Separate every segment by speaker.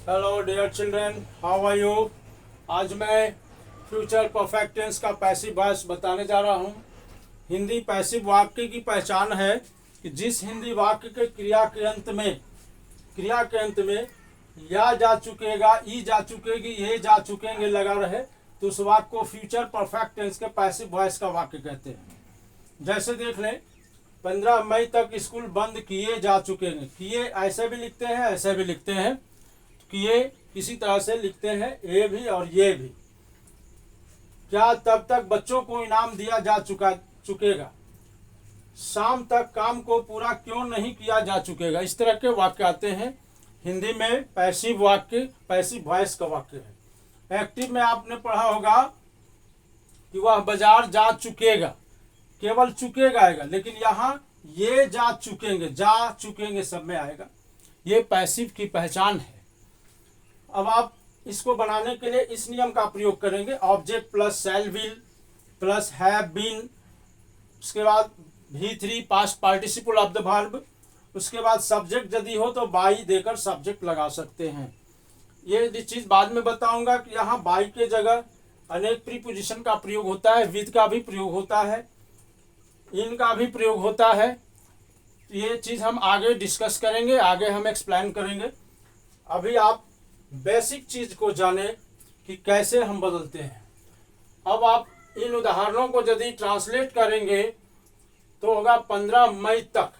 Speaker 1: Hello dear children, how are you. आज मैं future perfect tense का पैसिव वॉइस बताने जा रहा हूँ। हिंदी पैसिव वाक्य की पहचान है कि जिस हिंदी वाक्य के क्रिया के अंत में या जा चुकेगा, ई जा चुकेगी, ये जा चुकेंगे लगा रहे तो उस वाक्य को फ्यूचर परफेक्ट टेंस के पैसिव वॉइस का वाक्य कहते हैं। जैसे देख लें, 15 मई तक स्कूल बंद किए जा चुकेंगे। किए ऐसे भी लिखते हैं, ऐसे भी लिखते हैं। किए किसी तरह से लिखते हैं, ये भी और ये भी। क्या तब तक बच्चों को इनाम दिया जा चुकेगा। शाम तक काम को पूरा क्यों नहीं किया जा चुकेगा। इस तरह के वाक्य आते हैं। हिंदी में पैसिव वाक्य पैसिव वॉइस का वाक्य है। एक्टिव में आपने पढ़ा होगा कि वह बाजार जा चुकेगा, केवल चुकेगा आएगा, लेकिन यहाँ ये जा चुकेंगे सब में आएगा। ये पैसिव की पहचान है। अब आप इसको बनाने के लिए इस नियम का प्रयोग करेंगे। Object plus shall will plus have been, उसके बाद V3 past participle of the verb, उसके बाद सब्जेक्ट यदि हो तो बाई देकर सब्जेक्ट लगा सकते हैं। ये चीज़ बाद में बताऊंगा कि यहाँ बाई के जगह अनेक प्रीपोजिशन का प्रयोग होता है, विद का भी प्रयोग होता है, इन का भी प्रयोग होता है। ये चीज़ हम आगे डिस्कस करेंगे, आगे हम एक्सप्लेन करेंगे। अभी आप बेसिक चीज को जाने कि कैसे हम बदलते हैं। अब आप इन उदाहरणों को यदि ट्रांसलेट करेंगे तो होगा 15 मई तक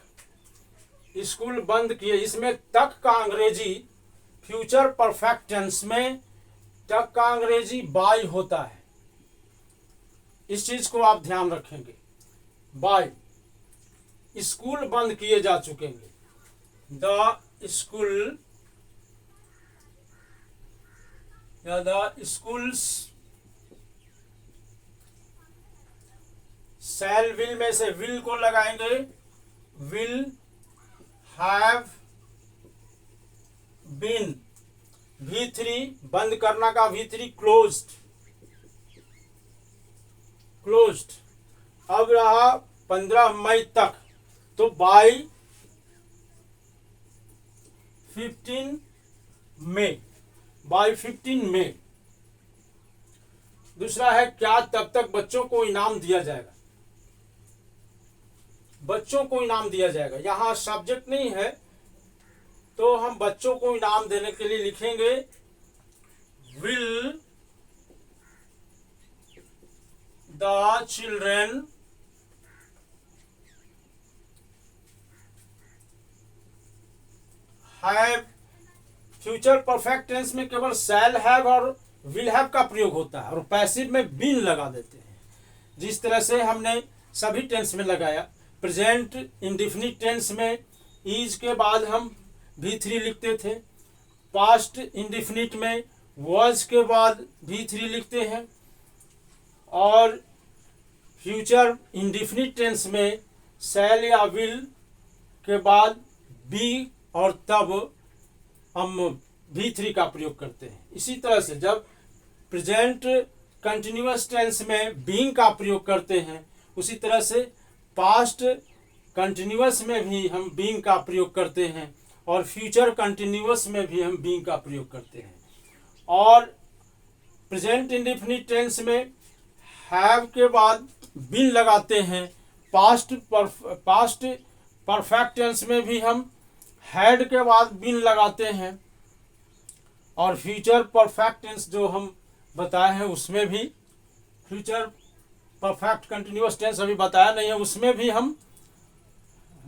Speaker 1: स्कूल बंद किए। इसमें तक का अंग्रेजी फ्यूचर परफेक्ट टेंस में तक का अंग्रेजी बाय होता है। इस चीज को आप ध्यान रखेंगे। बाय, स्कूल बंद किए जा चुकेंगे। द स्कूल या द स्कूल्स। शैल विल में से विल को लगाएंगे। Will have been. V3 बंद करना का V3 क्लोज्ड। अब रहा 15 मई तक, तो बाई 15 मई। बाई 15 मई। दूसरा है क्या तब तक बच्चों को इनाम दिया जाएगा। बच्चों को इनाम दिया जाएगा, यहां सब्जेक्ट नहीं है तो हम बच्चों को इनाम देने के लिए लिखेंगे will the children have. Future perfect tense में केवल शैल हैव और विल हैव का प्रयोग होता है, और पैसिव में बीन लगा देते हैं, जिस तरह से हमने सभी टेंस में लगाया। प्रेजेंट इंडिफिनिट टेंस में इज के बाद हम V3 लिखते थे। पास्ट इंडिफिनिट में वॉज के बाद V3 लिखते हैं। और फ्यूचर इंडिफिनिट टेंस में शैल या विल के बाद बी और तब हम V3 का प्रयोग करते हैं। इसी तरह से जब प्रेजेंट कंटिन्यूअस टेंस में बीइंग का प्रयोग करते हैं, उसी तरह से पास्ट कंटिन्यूअस में भी हम बीइंग का प्रयोग करते हैं, और फ्यूचर कंटिन्यूअस में भी हम बीइंग का प्रयोग करते हैं। और प्रेजेंट इंडेफिनिट टेंस में हैव के बाद बीन लगाते हैं। पास्ट परफेक्ट टेंस में भी हम हैड के बाद बीन लगाते हैं। और फ्यूचर परफेक्ट टेंस जो हम बताए हैं उसमें भी, फ्यूचर परफेक्ट कंटिन्यूअस टेंस अभी बताया नहीं है, उसमें भी हम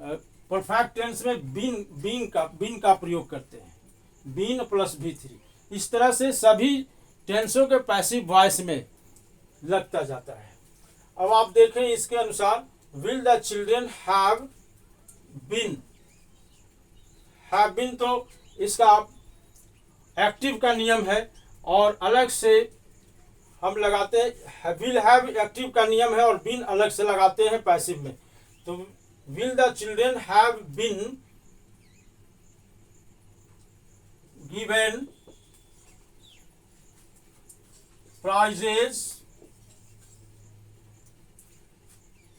Speaker 1: परफेक्ट टेंस में बीन का प्रयोग करते हैं। Been plus V3। इस तरह से सभी टेंसों के पैसिव वॉइस में लगता जाता है। अब आप देखें इसके अनुसार, will the children have been. Have been तो इसका एक्टिव का नियम है, और अलग से हम लगाते हैं। विल हैव एक्टिव का नियम है और बीन अलग से लगाते हैं पैसिव में। तो will the children have been given prizes.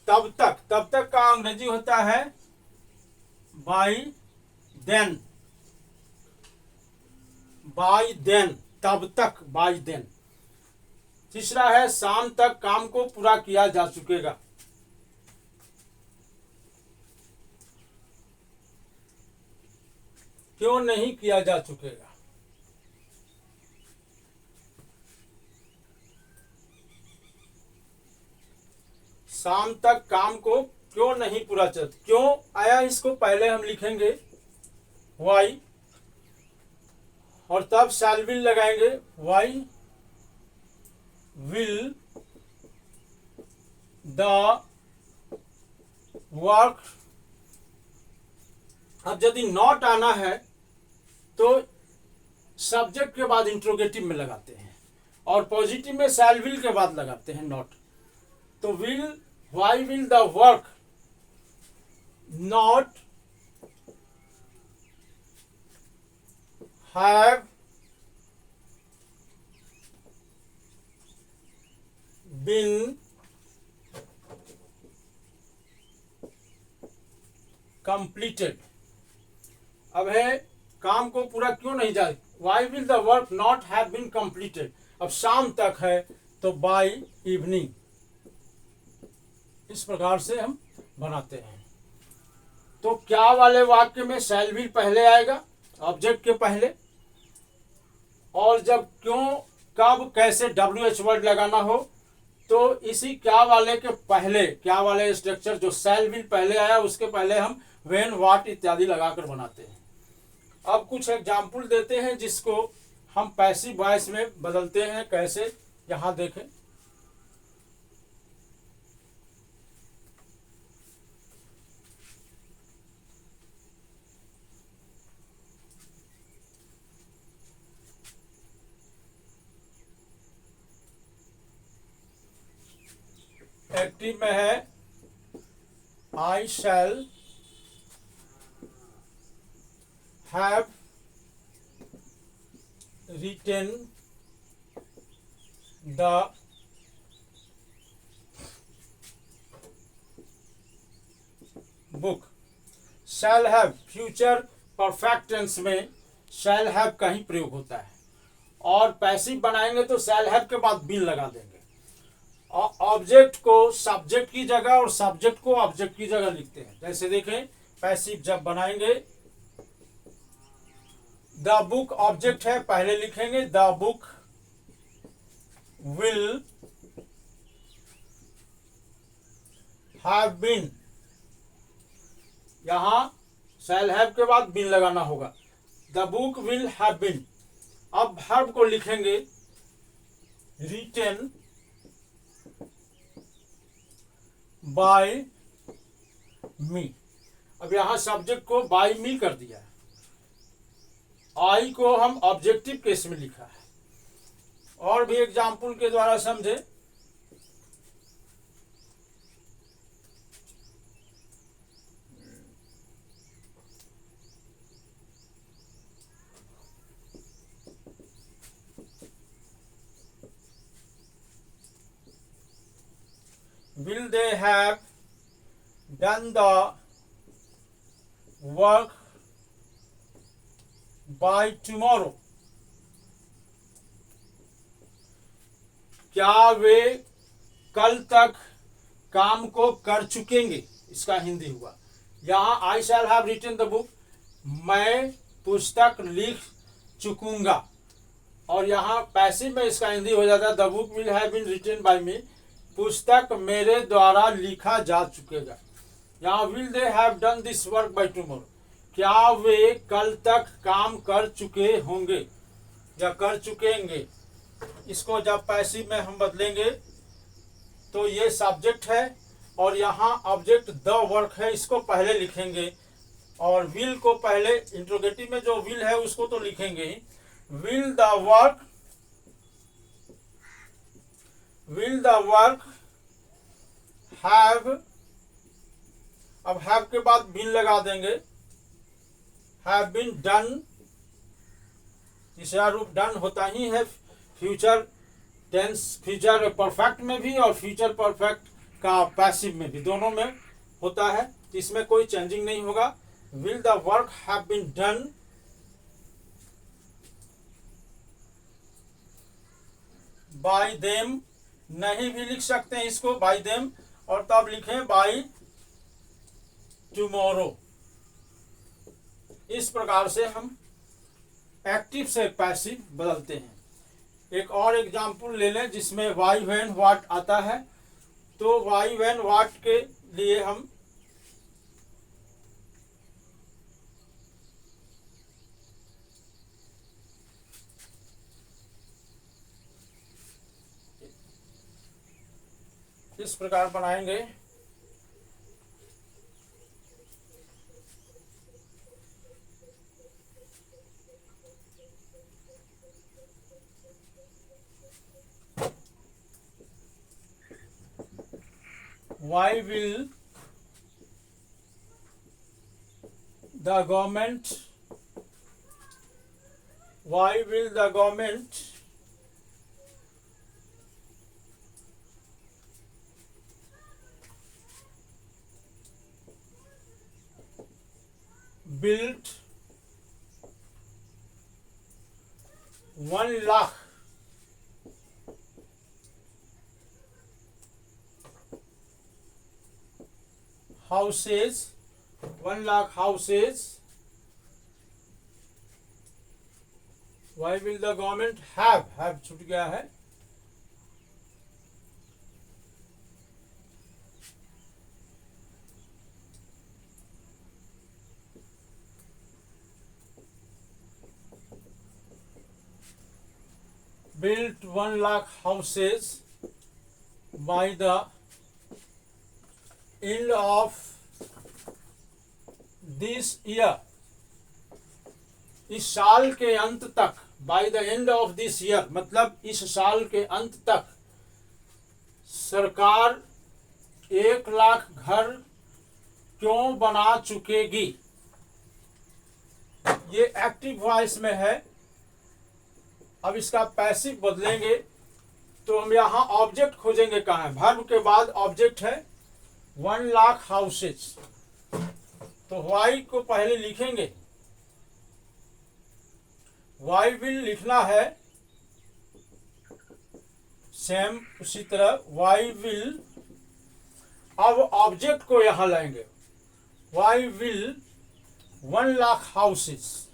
Speaker 1: तब तक का अंग्रेजी होता है बाई देन। बाय देन, तब तक, बाय देन। तीसरा है शाम तक काम को पूरा किया जा चुकेगा। क्यों नहीं किया जा चुकेगा? शाम तक काम को क्यों नहीं पूरा चल, क्यों आया इसको पहले हम लिखेंगे वाई, और तब शैल विल लगाएंगे। Why will the work. अब यदि नॉट आना है तो सब्जेक्ट के बाद इंट्रोगेटिव में लगाते हैं, और पॉजिटिव में शैल विल के बाद लगाते हैं नॉट। तो will, why will the work not have been completed. अब है काम को पूरा क्यों नहीं जाए, why will the work not have been completed. अब शाम तक है तो बाय इवनिंग। इस प्रकार से हम बनाते हैं। तो क्या वाले वाक्य में शैल विल पहले आएगा ऑब्जेक्ट के पहले, और जब क्यों, कब, कैसे WH वर्ड लगाना हो तो इसी क्या वाले के पहले, क्या वाले स्ट्रक्चर जो शैल विल पहले आया उसके पहले हम व्हेन, व्हाट इत्यादि लगाकर बनाते हैं। अब कुछ एग्जाम्पल देते हैं जिसको हम पैसिव वॉइस में बदलते हैं। कैसे, यहां देखें। एक्टिव में है I shall have written the book. Shall have future perfect tense में शैल हैव का ही प्रयोग होता है, और पैसिव बनाएंगे तो शैल हैव के बाद बीन लगा देंगे। ऑब्जेक्ट को सब्जेक्ट की जगह और सब्जेक्ट को ऑब्जेक्ट की जगह लिखते हैं। जैसे देखें, पैसिव जब बनाएंगे, द बुक ऑब्जेक्ट है, पहले लिखेंगे the book will have been. यहां शैल हैव के बाद बीन लगाना होगा। The book will have been. अब वर्ब को लिखेंगे रिटेन बाय मी। अब यहां सब्जेक्ट को बाय मी कर दिया है, आई को हम ऑब्जेक्टिव केस में लिखा है। और भी एग्जाम्पल के द्वारा समझे। Will they have done the work by tomorrow? क्या वे कल तक काम को कर चुकेंगे? इसका हिंदी हुआ। यहाँ I shall have written the book, मैं पुस्तक लिख चुकूंगा। और यहाँ पैसिव में इसका हिंदी हो जाता है the book will have been written by me, पुस्तक मेरे द्वारा लिखा जा चुकेगा। यहाँ will they have done this work by tomorrow, क्या वे कल तक काम कर चुके होंगे या कर चुकेंगे। इसको जब पैसिव में हम बदलेंगे तो ये सब्जेक्ट है और यहाँ ऑब्जेक्ट द वर्क है, इसको पहले लिखेंगे और विल को पहले, इंट्रोगेटिव में जो विल है उसको तो लिखेंगे ही। विल द वर्क हैव, अब हैव के बाद बीन लगा देंगे, हैव बीन डन। तीसरा रूप डन होता ही है फ्यूचर टेंस, फ्यूचर परफेक्ट में भी और फ्यूचर परफेक्ट का पैसिव में भी, दोनों में होता है। इसमें कोई चेंजिंग नहीं होगा। Will the work have been done by them, नहीं भी लिख सकते हैं इसको बाय देम, और तब लिखें बाय टुमारो। इस प्रकार से हम एक्टिव से पैसिव बदलते हैं। एक और एग्जाम्पल ले लें जिसमें वाई व्हेन व्हाट आता है। तो वाई व्हेन व्हाट के लिए हम इस प्रकार बनाएंगे। Why will the government build 1 lakh houses, 1 lakh houses? Why will the government have छूट गया है, built 1 lakh houses by the end of this year, इस साल के अंत तक, by the end of this year मतलब इस साल के अंत तक सरकार 1 लाख घर क्यों बना चुकेगी। ये एक्टिव वॉइस में है। अब इसका पैसिव बदलेंगे तो हम यहाँ ऑब्जेक्ट खोजेंगे कहाँ है। वर्ब के बाद ऑब्जेक्ट है 1 लाख हाउसेस, तो वाई को पहले लिखेंगे। वाई विल लिखना है सेम उसी तरह वाई विल। अब ऑब्जेक्ट को यहां लाएंगे। Why will 1 lakh houses,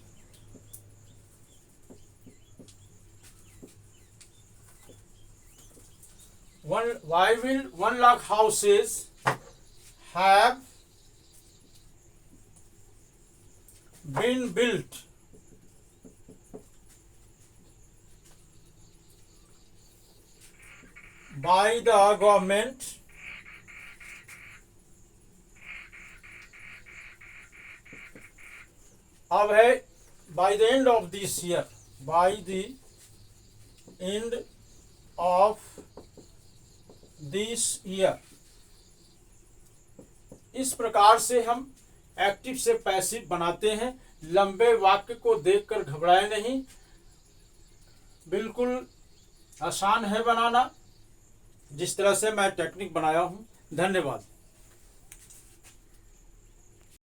Speaker 1: why will 1 lakh houses have been built by the government अब है by the end of this year, by the end of this year। इस प्रकार से हम एक्टिव से पैसिव बनाते हैं। लंबे वाक्य को देखकर घबराए नहीं, बिल्कुल आसान है बनाना, जिस तरह से मैं टेक्निक बनाया हूं। धन्यवाद।